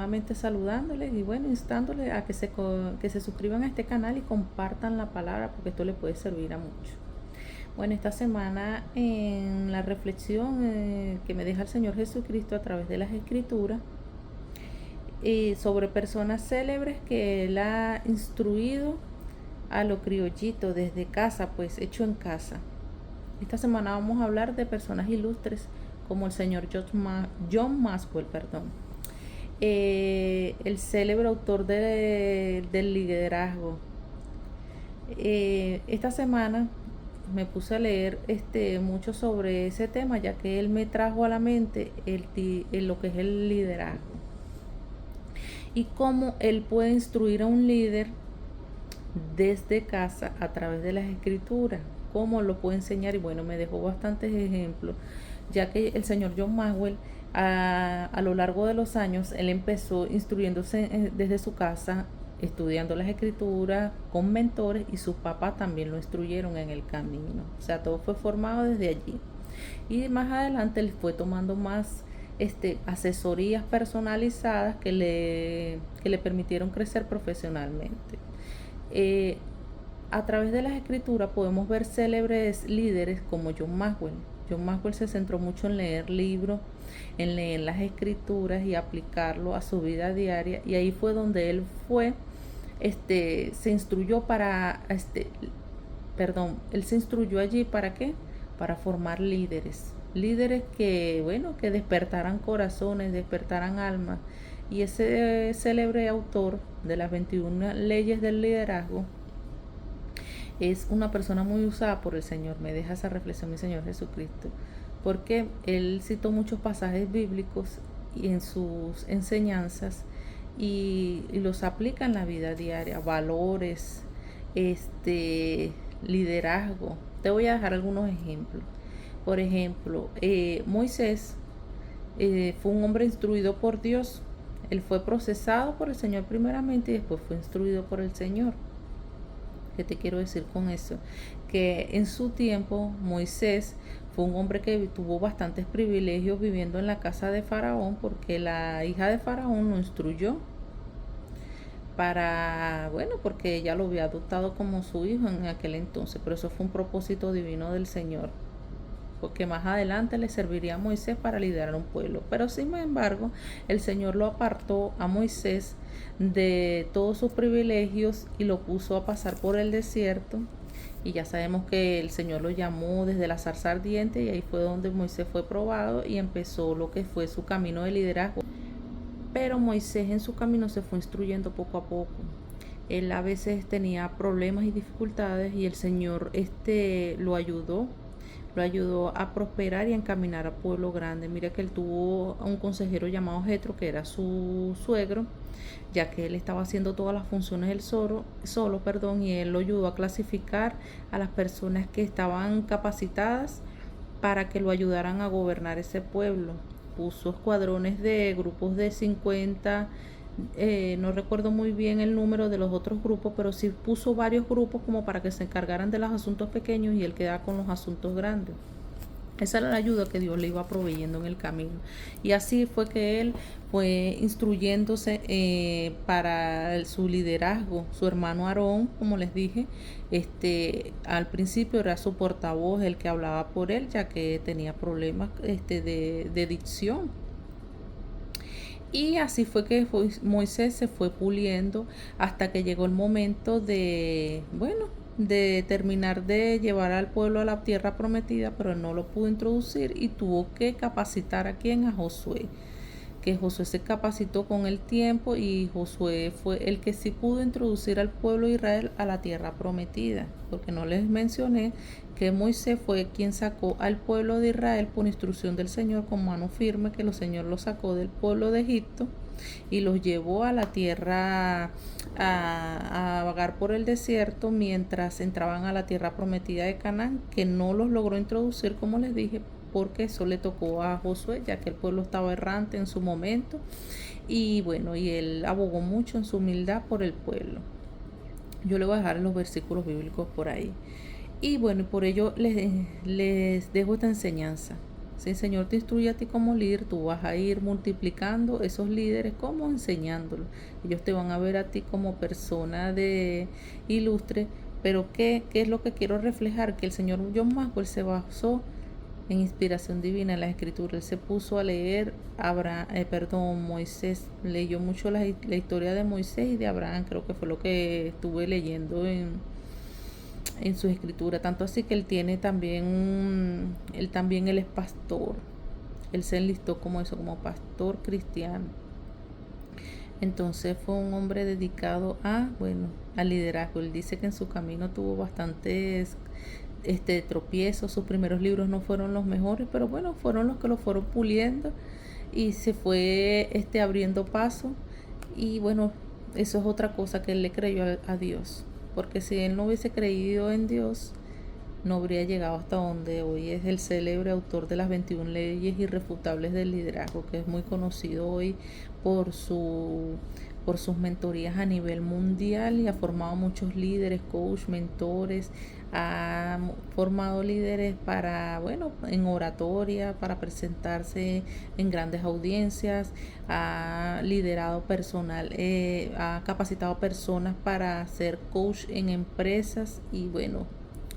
nuevamente saludándoles y bueno, instándoles a que se suscriban a este canal y compartan la palabra porque esto les puede servir a muchos. Bueno, esta semana en la reflexión que me deja el Señor Jesucristo a través de las Escrituras sobre personas célebres que Él ha instruido a lo criollito desde casa, pues hecho en casa. Esta semana vamos a hablar de personas ilustres como el señor John Maxwell, el célebre autor del liderazgo. Esta semana me puse a leer mucho sobre ese tema, ya que él me trajo a la mente lo que es el liderazgo y cómo él puede instruir a un líder desde casa a través de las escrituras, cómo lo puede enseñar. Y bueno, me dejó bastantes ejemplos, ya que el señor John Maxwell a lo largo de los años él empezó instruyéndose desde su casa, estudiando las escrituras con mentores, y sus papás también lo instruyeron en el camino. O sea, todo fue formado desde allí, y más adelante él fue tomando más asesorías personalizadas que le permitieron crecer profesionalmente. A través de las escrituras podemos ver célebres líderes como John Maxwell. John Maxwell se centró mucho en leer libros, en leer las escrituras y aplicarlo a su vida diaria, y ahí fue donde él se instruyó él se instruyó allí ¿para qué? Para formar líderes que, bueno, que despertaran corazones, despertaran almas. Y ese célebre autor de las 21 leyes del liderazgo es una persona muy usada por el Señor. Me deja esa reflexión mi Señor Jesucristo, porque él citó muchos pasajes bíblicos y en sus enseñanzas y los aplica en la vida diaria, valores, liderazgo. Te voy a dejar algunos ejemplos. Por ejemplo, Moisés fue un hombre instruido por Dios. Él fue procesado por el Señor primeramente y después fue instruido por el Señor. ¿Qué te quiero decir con eso? Que en su tiempo Moisés fue un hombre que tuvo bastantes privilegios viviendo en la casa de Faraón, porque la hija de Faraón lo instruyó porque ella lo había adoptado como su hijo en aquel entonces, pero eso fue un propósito divino del Señor, porque más adelante le serviría a Moisés para liderar un pueblo. Pero sin embargo, el Señor lo apartó a Moisés de todos sus privilegios y lo puso a pasar por el desierto. Y ya sabemos que el Señor lo llamó desde la zarza ardiente, y ahí fue donde Moisés fue probado y empezó lo que fue su camino de liderazgo. Pero Moisés en su camino se fue instruyendo poco a poco. Él a veces tenía problemas y dificultades, y el Señor lo ayudó a prosperar y a encaminar a pueblo grande. Mira que él tuvo a un consejero llamado Jetro, que era su suegro, ya que él estaba haciendo todas las funciones él solo, y él lo ayudó a clasificar a las personas que estaban capacitadas para que lo ayudaran a gobernar ese pueblo. Puso escuadrones de grupos de 50, no recuerdo muy bien el número de los otros grupos, pero sí puso varios grupos como para que se encargaran de los asuntos pequeños y él quedaba con los asuntos grandes. Esa era la ayuda que Dios le iba proveyendo en el camino. Y así fue que él fue instruyéndose para su liderazgo. Su hermano Aarón, como les dije, al principio era su portavoz, el que hablaba por él, ya que tenía problemas de dicción. Y así fue que Moisés se fue puliendo hasta que llegó el momento de terminar de llevar al pueblo a la tierra prometida, pero no lo pudo introducir y tuvo que capacitar a Josué, que Josué se capacitó con el tiempo, y Josué fue el que sí pudo introducir al pueblo de Israel a la tierra prometida, porque no les mencioné que Moisés fue quien sacó al pueblo de Israel por instrucción del Señor con mano firme, que el Señor los sacó del pueblo de Egipto y los llevó a la tierra a vagar por el desierto mientras entraban a la tierra prometida de Canaán, que no los logró introducir, como les dije, porque eso le tocó a Josué, ya que el pueblo estaba errante en su momento, y bueno, y él abogó mucho en su humildad por el pueblo. Yo le voy a dejar los versículos bíblicos por ahí. Y bueno, por ello les dejo esta enseñanza. Si el Señor te instruye a ti como líder, tú vas a ir multiplicando esos líderes como enseñándolos. Ellos te van a ver a ti como persona de ilustre, pero ¿qué es lo que quiero reflejar? Que el Señor John Maxwell se basó en inspiración divina en la escritura. Él se puso a leer Moisés, leyó mucho la historia de Moisés y de Abraham, creo que fue lo que estuve leyendo en su escritura, tanto así que él tiene también, él es pastor, él se enlistó como eso, como pastor cristiano. Entonces fue un hombre dedicado al liderazgo. Él dice que en su camino tuvo bastantes tropiezos. Sus primeros libros no fueron los mejores, pero bueno, fueron los que lo fueron puliendo y se fue abriendo paso. Y bueno, eso es otra cosa, que él le creyó a Dios, porque si él no hubiese creído en Dios, no habría llegado hasta donde hoy es el célebre autor de las 21 leyes irrefutables del liderazgo, que es muy conocido hoy por sus mentorías a nivel mundial, y ha formado muchos líderes, coach, mentores, ha formado líderes en oratoria, para presentarse en grandes audiencias, ha liderado personal, ha capacitado personas para ser coach en empresas, y bueno,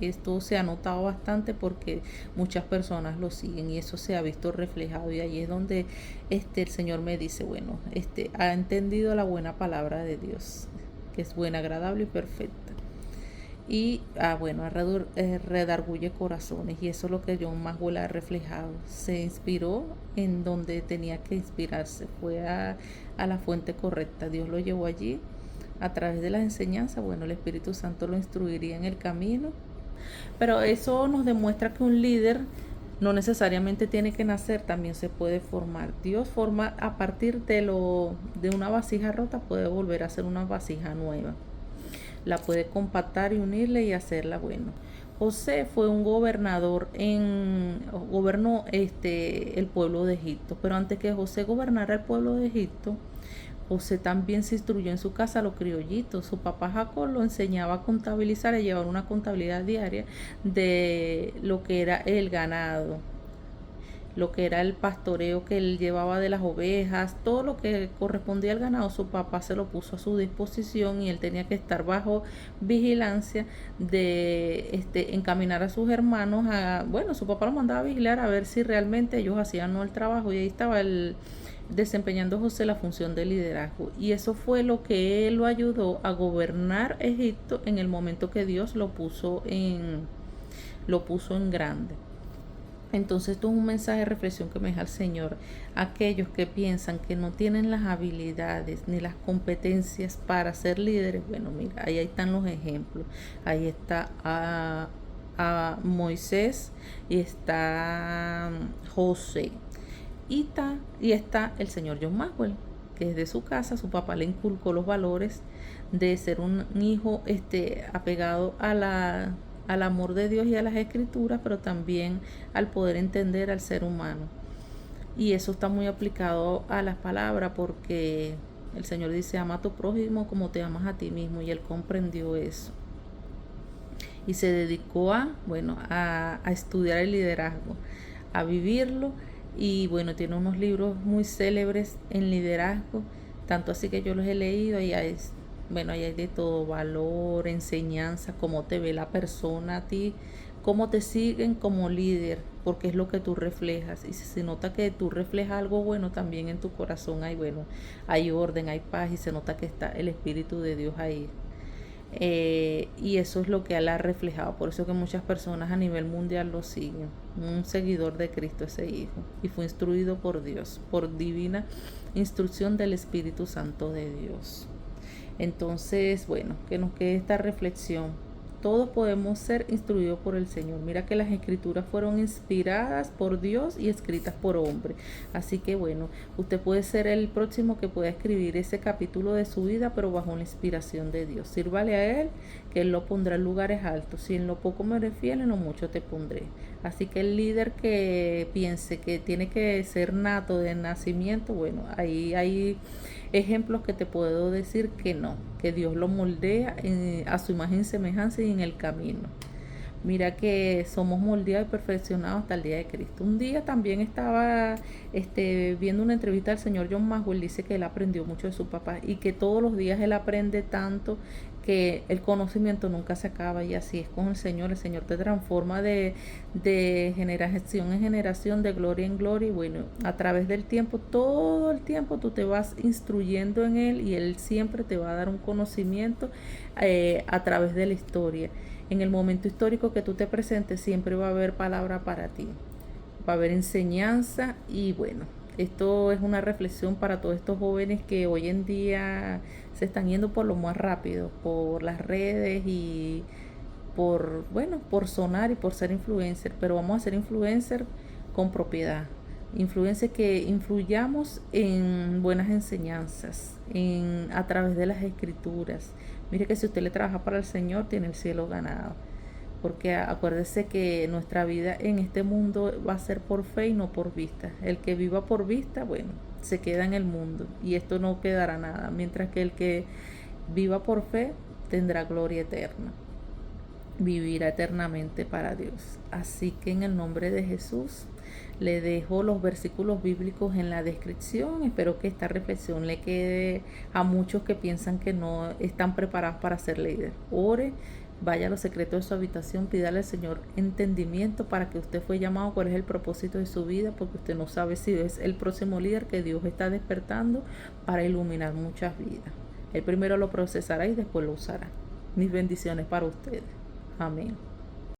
esto se ha notado bastante porque muchas personas lo siguen y eso se ha visto reflejado, y ahí es donde el Señor me dice, bueno, ha entendido la buena palabra de Dios, que es buena, agradable y perfecta. Y redarguye corazones, y eso es lo que John Maxwell ha reflejado. Se inspiró en donde tenía que inspirarse, fue a la fuente correcta. Dios lo llevó allí a través de las enseñanzas. Bueno, el Espíritu Santo lo instruiría en el camino. Pero eso nos demuestra que un líder no necesariamente tiene que nacer, también se puede formar. Dios forma a partir de una vasija rota, puede volver a ser una vasija nueva. La puede compactar y unirle y hacerla bueno. José fue un gobernador, gobernó el pueblo de Egipto, pero antes que José gobernara el pueblo de Egipto, José también se instruyó en su casa a los criollitos. Su papá Jacob lo enseñaba a contabilizar, a llevar una contabilidad diaria de lo que era el ganado, lo que era el pastoreo que él llevaba de las ovejas, todo lo que correspondía al ganado. Su papá se lo puso a su disposición y él tenía que estar bajo vigilancia de encaminar a sus hermanos su papá lo mandaba a vigilar a ver si realmente ellos hacían el trabajo, y ahí estaba desempeñando José la función de liderazgo, y eso fue lo que él lo ayudó a gobernar Egipto en el momento que Dios lo puso en grande. Entonces esto es un mensaje de reflexión que me deja el Señor. Aquellos que piensan que no tienen las habilidades ni las competencias para ser líderes, bueno, mira, ahí están los ejemplos. Ahí está a Moisés, y está José, y está el señor John Maxwell, que desde su casa su papá le inculcó los valores de ser un hijo apegado al amor de Dios y a las escrituras, pero también al poder entender al ser humano. Y eso está muy aplicado a las palabras, porque el Señor dice, ama a tu prójimo como te amas a ti mismo, y él comprendió eso y se dedicó a estudiar el liderazgo, a vivirlo. Y bueno, tiene unos libros muy célebres en liderazgo, tanto así que yo los he leído. Y ahí hay de todo: valor, enseñanza, cómo te ve la persona a ti, cómo te siguen como líder, porque es lo que tú reflejas. Y si se nota que tú reflejas algo bueno, también en tu corazón hay orden, hay paz, y se nota que está el Espíritu de Dios ahí. Y eso es lo que él ha reflejado. Por eso que muchas personas a nivel mundial lo siguen. Un seguidor de Cristo, ese hijo, y fue instruido por Dios, por divina instrucción del Espíritu Santo de Dios. Entonces, bueno, que nos quede esta reflexión: todos podemos ser instruidos por el Señor. Mira que las escrituras fueron inspiradas por Dios y escritas por hombre. Así que bueno, usted puede ser el próximo que pueda escribir ese capítulo de su vida, pero bajo la inspiración de Dios. Sírvale a Él, que Él lo pondrá en lugares altos. Si en lo poco me eres fiel, en lo mucho te pondré. Así que el líder que piense que tiene que ser nato de nacimiento, bueno, ahí hay ejemplos que te puedo decir que no, que Dios lo moldea a su imagen y semejanza y en el camino. Mira que somos moldeados y perfeccionados hasta el día de Cristo. Un día también estaba viendo una entrevista del señor John Maxwell. Dice que él aprendió mucho de su papá y que todos los días él aprende tanto que el conocimiento nunca se acaba, y así es con el Señor. El Señor te transforma de generación en generación, de gloria en gloria, y bueno, a través del tiempo, todo el tiempo tú te vas instruyendo en Él y Él siempre te va a dar un conocimiento a través de la historia. En el momento histórico que tú te presentes siempre va a haber palabra para ti, va a haber enseñanza. Y bueno, esto es una reflexión para todos estos jóvenes que hoy en día se están yendo por lo más rápido, por las redes y por, bueno, por sonar y por ser influencer, pero vamos a ser influencer con propiedad. Influencia que influyamos en buenas enseñanzas, a través de las escrituras. Mire que si usted le trabaja para el Señor, tiene el cielo ganado. Porque acuérdese que nuestra vida en este mundo va a ser por fe y no por vista. El que viva por vista, bueno, se queda en el mundo y esto no quedará nada. Mientras que el que viva por fe tendrá gloria eterna, vivirá eternamente para Dios. Así que en el nombre de Jesús le dejo los versículos bíblicos en la descripción. Espero que esta reflexión le quede a muchos que piensan que no están preparados para ser líder. Ore, vaya a los secretos de su habitación, pídale al Señor entendimiento para que usted fue llamado, cuál es el propósito de su vida, porque usted no sabe si es el próximo líder que Dios está despertando para iluminar muchas vidas. Él primero lo procesará y después lo usará. Mis bendiciones para ustedes. Amén.